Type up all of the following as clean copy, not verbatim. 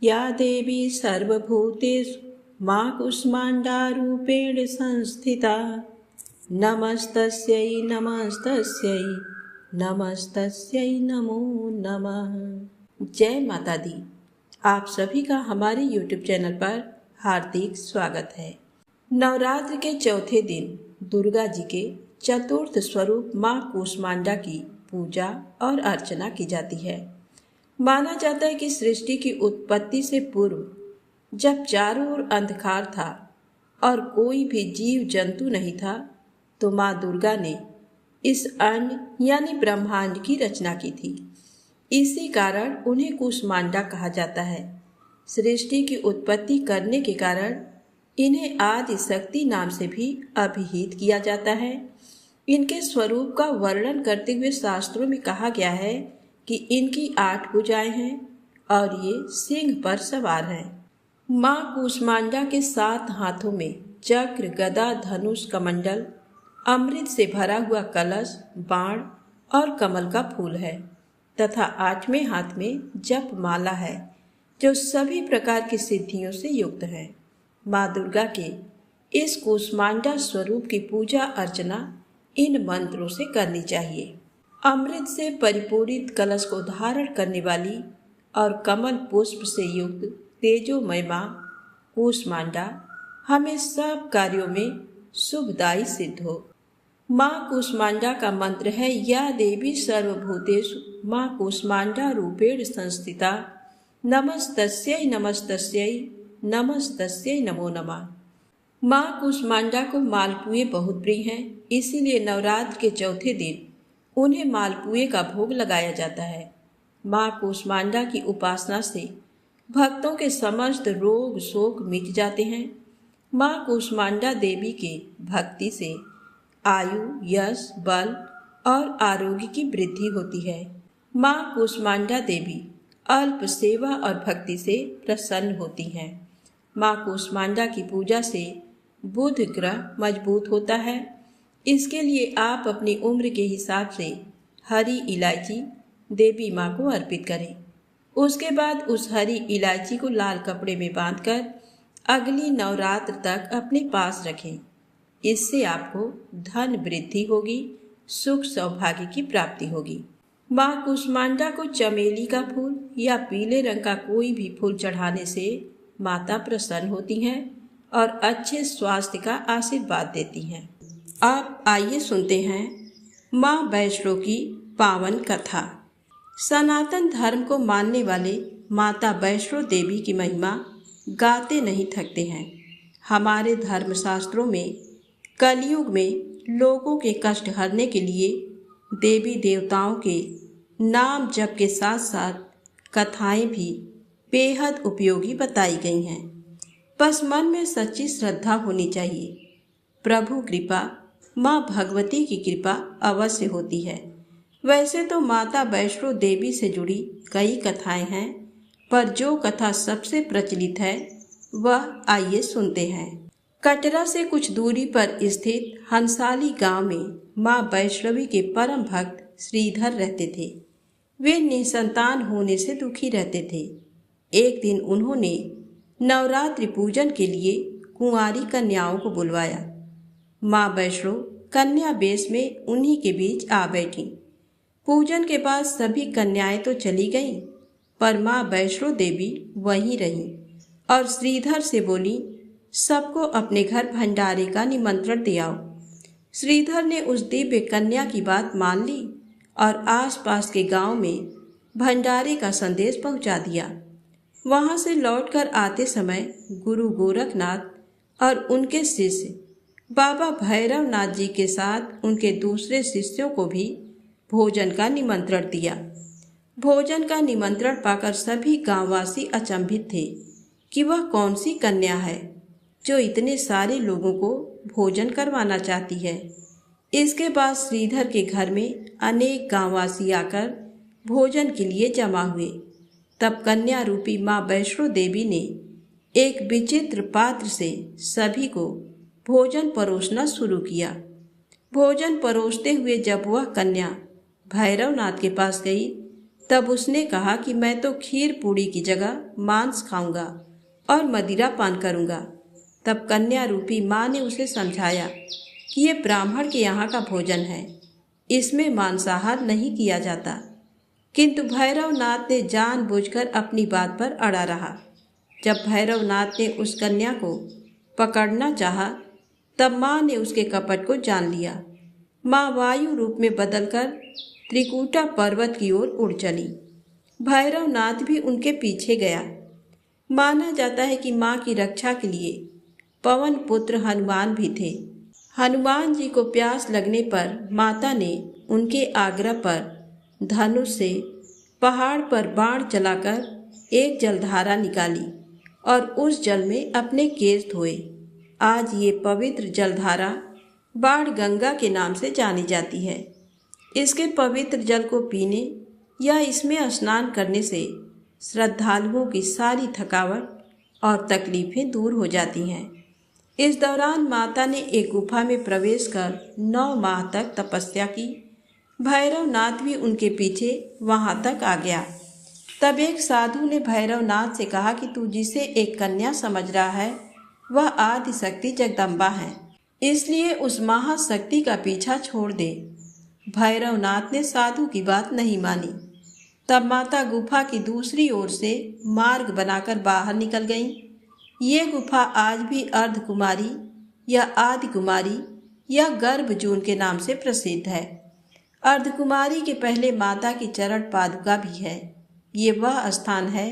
या देवी सर्वभूतेषु मां कूष्माण्डारूपेण संस्थिता। नमस्तस्यै नमस्तस्यै नमस्तस्यै नमो नमः। जय माता दी। आप सभी का हमारे YouTube चैनल पर हार्दिक स्वागत है। नवरात्र के चौथे दिन दुर्गा जी के चतुर्थ स्वरूप मां कूष्मांडा की पूजा और अर्चना की जाती है। माना जाता है कि सृष्टि की उत्पत्ति से पूर्व जब चारों ओर अंधकार था और कोई भी जीव जंतु नहीं था, तो माँ दुर्गा ने इस अन्न यानी ब्रह्मांड की रचना की थी। इसी कारण उन्हें कूष्मांडा कहा जाता है। सृष्टि की उत्पत्ति करने के कारण इन्हें आदि शक्ति नाम से भी अभिहित किया जाता है। इनके स्वरूप का वर्णन करते हुए शास्त्रों में कहा गया है कि इनकी 8 भुजाएं हैं और ये सिंह पर सवार हैं। माँ कूष्मांडा के 7 हाथों में चक्र, गदा, धनुष, कमंडल, अमृत से भरा हुआ कलश, बाण और कमल का फूल है तथा 8वें हाथ में जप माला है, जो सभी प्रकार की सिद्धियों से युक्त है। माँ दुर्गा के इस कूष्मांडा स्वरूप की पूजा अर्चना इन मंत्रों से करनी चाहिए। अमृत से परिपूरित कलश को धारण करने वाली और कमल पुष्प से युक्त तेजोमय माँ कूष्मांडा हमें सब कार्यों में शुभदायी सिद्ध हो। माँ कूष्मांडा का मंत्र है, या देवी सर्वभूतेषु माँ कूष्मांडा रूपेण संस्थिता। नमस्तस्यै नमस्तस्यै नमस्तस्यै नमो नमः। माँ कूष्मांडा को मालपुए बहुत प्रिय हैं, इसीलिए नवरात्र के चौथे दिन उन्हें मालपुए का भोग लगाया जाता है। माँ कूष्मांडा की उपासना से भक्तों के समस्त रोग शोक मिट जाते हैं। माँ कूष्मांडा देवी के भक्ति से आयु, यश, बल और आरोग्य की वृद्धि होती है। माँ कूष्मांडा देवी अल्प सेवा और भक्ति से प्रसन्न होती हैं। माँ कूष्मांडा की पूजा से बुध ग्रह मजबूत होता है। इसके लिए आप अपनी उम्र के हिसाब से हरी इलायची देवी माँ को अर्पित करें। उसके बाद उस हरी इलायची को लाल कपड़े में बांधकर अगली नवरात्र तक अपने पास रखें। इससे आपको धन वृद्धि होगी, सुख सौभाग्य की प्राप्ति होगी। माँ कूष्मांडा को चमेली का फूल या पीले रंग का कोई भी फूल चढ़ाने से माता प्रसन्न होती हैं और अच्छे स्वास्थ्य का आशीर्वाद देती हैं। अब आइए सुनते हैं माँ वैष्णो की पावन कथा। सनातन धर्म को मानने वाले माता वैष्णो देवी की महिमा गाते नहीं थकते हैं। हमारे धर्मशास्त्रों में कलयुग में लोगों के कष्ट हरने के लिए देवी देवताओं के नाम जप के साथ साथ कथाएं भी बेहद उपयोगी बताई गई हैं। बस मन में सच्ची श्रद्धा होनी चाहिए। प्रभु कृपा, माँ भगवती की कृपा अवश्य होती है। वैसे तो माता वैष्णो देवी से जुड़ी कई कथाएं हैं, पर जो कथा सबसे प्रचलित है वह आइए सुनते हैं। कटरा से कुछ दूरी पर स्थित हंसाली गांव में माँ वैष्णवी के परम भक्त श्रीधर रहते थे। वे निसंतान होने से दुखी रहते थे। एक दिन उन्होंने नवरात्रि पूजन के लिए कुंवारी कन्याओं को बुलवाया। माँ वैष्णो कन्या वेश में उन्हीं के बीच आ बैठी। पूजन के बाद सभी कन्याएं तो चली गईं, पर माँ वैष्णो देवी वहीं रहीं और श्रीधर से बोली, सबको अपने घर भंडारे का निमंत्रण दियाओ। श्रीधर ने उस दिव्य कन्या की बात मान ली और आसपास के गांव में भंडारे का संदेश पहुंचा दिया। वहां से लौटकर आते समय गुरु गोरखनाथ और उनके शिष्य बाबा भैरवनाथ जी के साथ उनके दूसरे शिष्यों को भी भोजन का निमंत्रण दिया। भोजन का निमंत्रण पाकर सभी गांववासी अचंभित थे कि वह कौन सी कन्या है जो इतने सारे लोगों को भोजन करवाना चाहती है। इसके बाद श्रीधर के घर में अनेक गांववासी आकर भोजन के लिए जमा हुए। तब कन्या रूपी माँ वैष्णो देवी ने एक विचित्र पात्र से सभी को भोजन परोसना शुरू किया। भोजन परोसते हुए जब वह कन्या भैरवनाथ के पास गई तब उसने कहा कि मैं तो खीर पूड़ी की जगह मांस खाऊंगा और मदिरा पान करूंगा। तब कन्या रूपी माँ ने उसे समझाया कि ये ब्राह्मण के यहाँ का भोजन है, इसमें मांसाहार नहीं किया जाता। किंतु भैरवनाथ ने जानबूझकर अपनी बात पर अड़ा रहा। जब भैरवनाथ ने उस कन्या को पकड़ना चाहा, तब माँ ने उसके कपट को जान लिया। माँ वायु रूप में बदलकर त्रिकुटा पर्वत की ओर उड़ चली। भैरवनाथ भी उनके पीछे गया। माना जाता है कि माँ की रक्षा के लिए पवन पुत्र हनुमान भी थे। हनुमान जी को प्यास लगने पर माता ने उनके आग्रह पर धनुष से पहाड़ पर बाण चलाकर एक जलधारा निकाली और उस जल में अपने केश धोए। आज ये पवित्र जलधारा बाण गंगा के नाम से जानी जाती है। इसके पवित्र जल को पीने या इसमें स्नान करने से श्रद्धालुओं की सारी थकावट और तकलीफें दूर हो जाती हैं। इस दौरान माता ने एक गुफा में प्रवेश कर 9 माह तक तपस्या की। भैरवनाथ भी उनके पीछे वहां तक आ गया। तब एक साधु ने भैरवनाथ से कहा कि तू जिसे एक कन्या समझ रहा है वह आदि शक्ति जगदम्बा है, इसलिए उस महाशक्ति का पीछा छोड़ दे। भैरवनाथ ने साधु की बात नहीं मानी। तब माता गुफा की दूसरी ओर से मार्ग बनाकर बाहर निकल गईं। ये गुफा आज भी अर्धकुमारी या आदि कुमारी या गर्भजून के नाम से प्रसिद्ध है। अर्धकुमारी के पहले माता की चरण पादुका भी है। ये वह स्थान है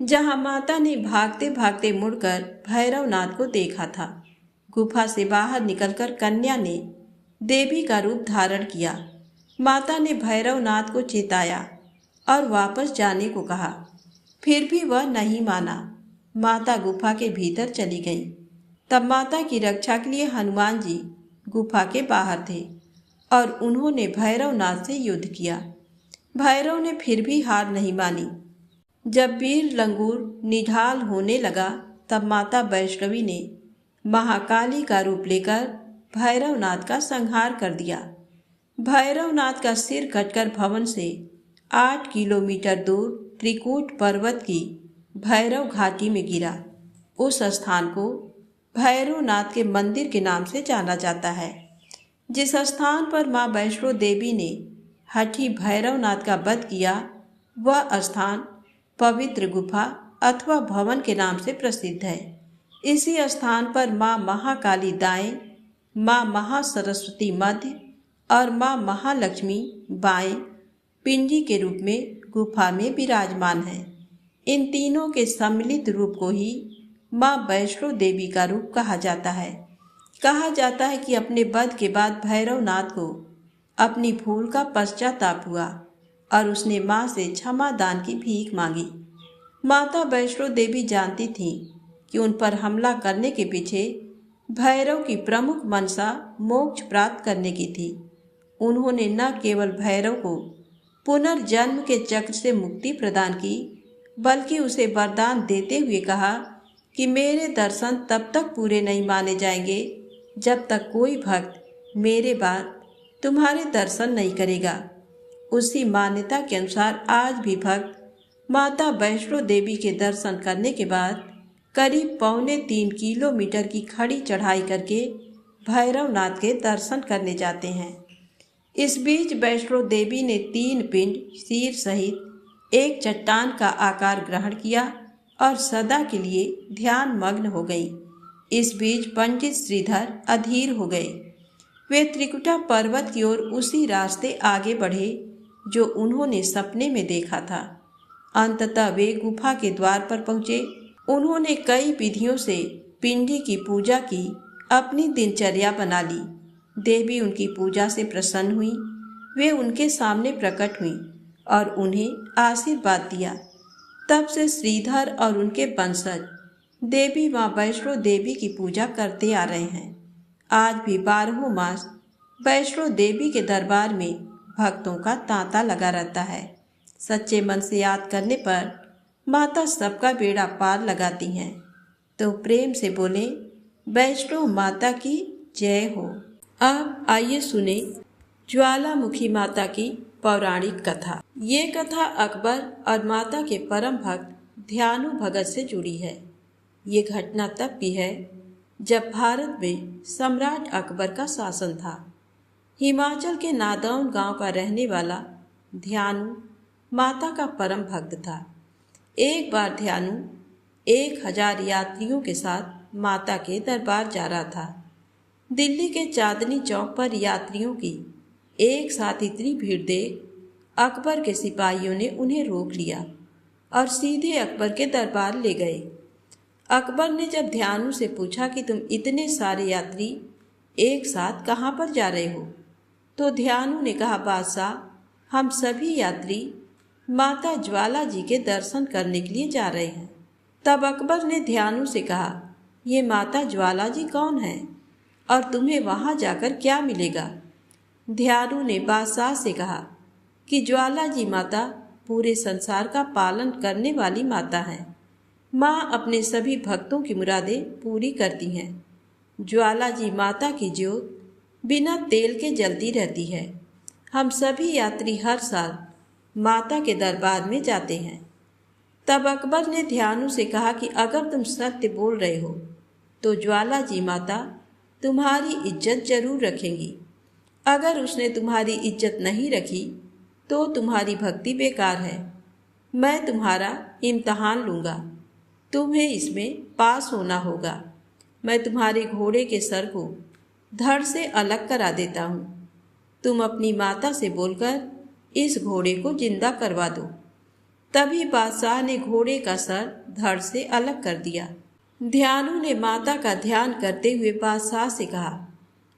जहाँ माता ने भागते भागते मुड़कर भैरवनाथ को देखा था। गुफा से बाहर निकलकर कन्या ने देवी का रूप धारण किया। माता ने भैरवनाथ को चेताया और वापस जाने को कहा, फिर भी वह नहीं माना। माता गुफा के भीतर चली गई। तब माता की रक्षा के लिए हनुमान जी गुफा के बाहर थे और उन्होंने भैरवनाथ से युद्ध किया। भैरव ने फिर भी हार नहीं मानी। जब वीर लंगूर निढाल होने लगा, तब माता वैष्णवी ने महाकाली का रूप लेकर भैरवनाथ का संहार कर दिया। भैरवनाथ का सिर कटकर भवन से 8 किलोमीटर दूर त्रिकूट पर्वत की भैरव घाटी में गिरा। उस स्थान को भैरवनाथ के मंदिर के नाम से जाना जाता है। जिस स्थान पर माँ वैष्णो देवी ने हठी भैरवनाथ का वध किया, वह स्थान पवित्र गुफा अथवा भवन के नाम से प्रसिद्ध है। इसी स्थान पर माँ महाकाली दाएं, माँ महासरस्वती मध्य और माँ महालक्ष्मी बाएं पिंडी के रूप में गुफा में विराजमान है। इन तीनों के सम्मिलित रूप को ही माँ वैष्णो देवी का रूप कहा जाता है। कहा जाता है कि अपने वध के बाद भैरवनाथ को अपनी भूल का पश्चाताप हुआ और उसने माँ से क्षमा दान की भीख मांगी। माता वैष्णो देवी जानती थी कि उन पर हमला करने के पीछे भैरव की प्रमुख मनसा मोक्ष प्राप्त करने की थी। उन्होंने न केवल भैरव को पुनर्जन्म के चक्र से मुक्ति प्रदान की, बल्कि उसे वरदान देते हुए कहा कि मेरे दर्शन तब तक पूरे नहीं माने जाएंगे जब तक कोई भक्त मेरे बाद तुम्हारे दर्शन नहीं करेगा। उसी मान्यता के अनुसार आज भी भक्त माता वैष्णो देवी के दर्शन करने के बाद करीब 2.25 किलोमीटर की खड़ी चढ़ाई करके भैरवनाथ के दर्शन करने जाते हैं। इस बीच वैष्णो देवी ने 3 पिंड सिर सहित एक चट्टान का आकार ग्रहण किया और सदा के लिए ध्यान मग्न हो गई। इस बीच पंडित श्रीधर अधीर हो गए। वे त्रिकुटा पर्वत की ओर उसी रास्ते आगे बढ़े जो उन्होंने सपने में देखा था। अंततः वे गुफा के द्वार पर पहुंचे। उन्होंने कई विधियों से पिंडी की पूजा की, अपनी दिनचर्या बना ली। देवी उनकी पूजा से प्रसन्न हुई। वे उनके सामने प्रकट हुई और उन्हें आशीर्वाद दिया। तब से श्रीधर और उनके वंशज देवी माँ वैष्णो देवी की पूजा करते आ रहे हैं। आज भी 12 मास वैष्णो देवी के दरबार में भक्तों का तांता लगा रहता है। सच्चे मन से याद करने पर माता सबका बेड़ा पार लगाती हैं। तो प्रेम से बोले, वैष्णो माता की जय हो। अब आइए सुने ज्वालामुखी माता की पौराणिक कथा। ये कथा अकबर और माता के परम भक्त ध्यानु भगत से जुड़ी है। ये घटना तब की है जब भारत में सम्राट अकबर का शासन था। हिमाचल के नादौन गांव का रहने वाला ध्यानु माता का परम भक्त था। एक बार ध्यानु 1000 यात्रियों के साथ माता के दरबार जा रहा था। दिल्ली के चांदनी चौक पर यात्रियों की एक साथ इतनी भीड़ देख अकबर के सिपाहियों ने उन्हें रोक लिया और सीधे अकबर के दरबार ले गए। अकबर ने जब ध्यानु से पूछा कि तुम इतने सारे यात्री एक साथ कहाँ पर जा रहे हो, तो ध्यानु ने कहा, बादशाह, हम सभी यात्री माता ज्वाला जी के दर्शन करने के लिए जा रहे हैं। तब अकबर ने ध्यानु से कहा, ये माता ज्वाला जी कौन है और तुम्हें वहाँ जाकर क्या मिलेगा? ध्यानु ने बादशाह से कहा कि ज्वाला जी माता पूरे संसार का पालन करने वाली माता हैं। माँ अपने सभी भक्तों की मुरादें पूरी करती हैं। ज्वाला जी माता की ज्योत बिना तेल के जलती रहती है। हम सभी यात्री हर साल माता के दरबार में जाते हैं। तब अकबर ने ध्यानु से कहा कि अगर तुम सत्य बोल रहे हो तो ज्वाला जी माता तुम्हारी इज्जत जरूर रखेंगी। अगर उसने तुम्हारी इज्जत नहीं रखी तो तुम्हारी भक्ति बेकार है। मैं तुम्हारा इम्तहान लूँगा, तुम्हें इसमें पास होना होगा। मैं तुम्हारे घोड़े के सर को धड़ से अलग करा देता हूँ। तुम अपनी माता से बोलकर इस घोड़े को जिंदा करवा दो। तभी बादशाह ने घोड़े का सर धड़ से अलग कर दिया। ध्यानु ने माता का ध्यान करते हुए बादशाह से कहा,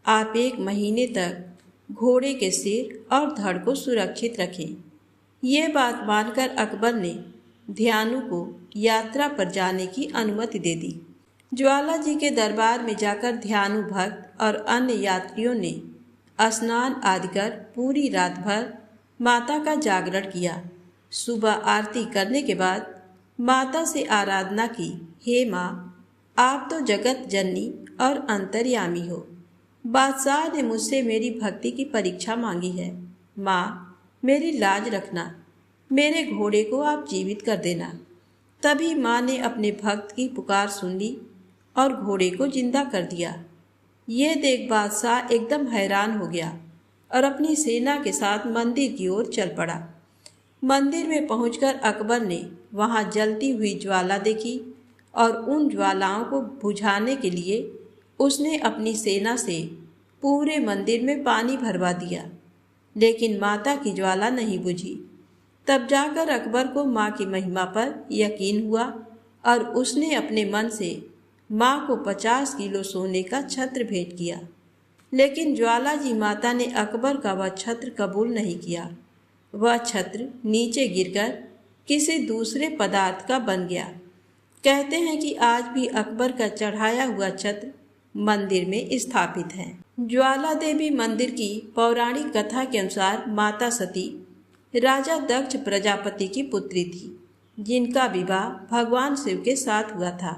आप 1 महीने तक घोड़े के सिर और धड़ को सुरक्षित रखें। ये बात मानकर अकबर ने ध्यानु को यात्रा पर जाने की अनुमति दे दी। ज्वाला जी के दरबार में जाकर ध्यानु भक्त और अन्य यात्रियों ने स्नान आदि कर पूरी रात भर माता का जागरण किया। सुबह आरती करने के बाद माता से आराधना की, हे माँ, आप तो जगत जननी और अंतर्यामी हो। बादशाह ने मुझसे मेरी भक्ति की परीक्षा मांगी है। माँ, मेरी लाज रखना, मेरे घोड़े को आप जीवित कर देना। तभी माँ ने अपने भक्त की पुकार सुन ली और घोड़े को जिंदा कर दिया। ये देख बादशाह एकदम हैरान हो गया और अपनी सेना के साथ मंदिर की ओर चल पड़ा। मंदिर में पहुंचकर अकबर ने वहां जलती हुई ज्वाला देखी और उन ज्वालाओं को बुझाने के लिए उसने अपनी सेना से पूरे मंदिर में पानी भरवा दिया, लेकिन माता की ज्वाला नहीं बुझी। तब जाकर अकबर को माँ की महिमा पर यकीन हुआ और उसने अपने मन से माँ को 50 किलो सोने का छत्र भेंट किया। लेकिन ज्वाला जी माता ने अकबर का वह छत्र कबूल नहीं किया। वह छत्र नीचे गिरकर किसी दूसरे पदार्थ का बन गया। कहते हैं कि आज भी अकबर का चढ़ाया हुआ छत्र मंदिर में स्थापित है। ज्वाला देवी मंदिर की पौराणिक कथा के अनुसार माता सती राजा दक्ष प्रजापति की पुत्री थी, जिनका विवाह भगवान शिव के साथ हुआ था।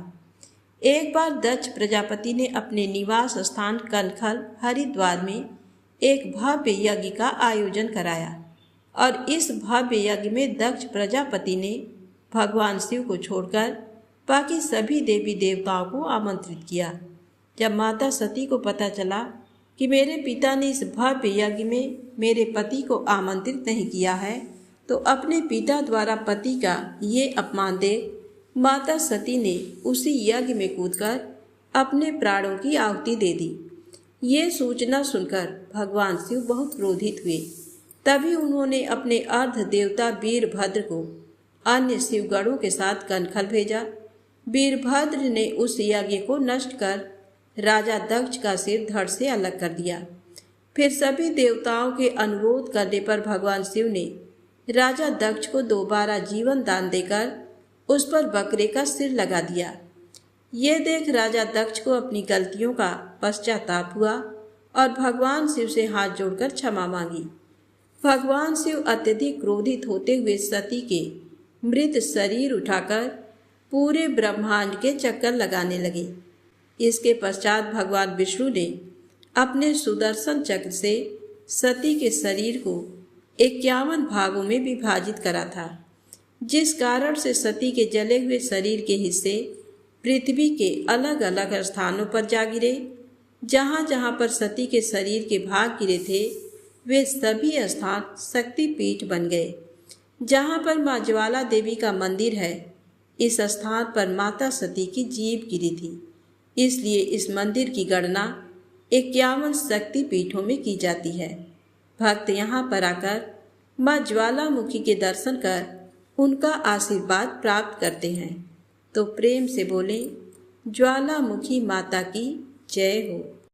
एक बार दक्ष प्रजापति ने अपने निवास स्थान कनखल हरिद्वार में एक भव्य यज्ञ का आयोजन कराया और इस भव्य यज्ञ में दक्ष प्रजापति ने भगवान शिव को छोड़कर बाकी सभी देवी देवताओं को आमंत्रित किया। जब माता सती को पता चला कि मेरे पिता ने इस भव्य यज्ञ में मेरे पति को आमंत्रित नहीं किया है, तो अपने पिता द्वारा पति का ये अपमान देख माता सती ने उसी यज्ञ में कूदकर अपने प्राणों की आहुति दे दी। ये सूचना सुनकर भगवान शिव बहुत क्रोधित हुए। तभी उन्होंने अपने अर्ध देवता वीरभद्र को अन्य शिवगणों के साथ कनखल भेजा। वीरभद्र ने उस यज्ञ को नष्ट कर राजा दक्ष का सिर धड़ से अलग कर दिया। फिर सभी देवताओं के अनुरोध करने पर भगवान शिव ने राजा दक्ष को दोबारा जीवन दान देकर उस पर बकरे का सिर लगा दिया। ये देख राजा दक्ष को अपनी गलतियों का पश्चाताप हुआ और भगवान शिव से हाथ जोड़कर क्षमा मांगी। भगवान शिव अत्यधिक क्रोधित होते हुए सती के मृत शरीर उठाकर पूरे ब्रह्मांड के चक्कर लगाने लगे। इसके पश्चात भगवान विष्णु ने अपने सुदर्शन चक्र से सती के शरीर को 51 भागों में विभाजित करा था, जिस कारण से सती के जले हुए शरीर के हिस्से पृथ्वी के अलग अलग स्थानों पर जा गिरे। जहाँ जहाँ पर सती के शरीर के भाग गिरे थे वे सभी स्थान शक्तिपीठ बन गए। जहाँ पर माँ ज्वाला देवी का मंदिर है, इस स्थान पर माता सती की जीभ गिरी थी, इसलिए इस मंदिर की गणना 51 शक्तिपीठों में की जाती है। भक्त यहाँ पर आकर माँ ज्वालामुखी के दर्शन कर उनका आशीर्वाद प्राप्त करते हैं। तो प्रेम से बोलें, ज्वालामुखी माता की जय हो।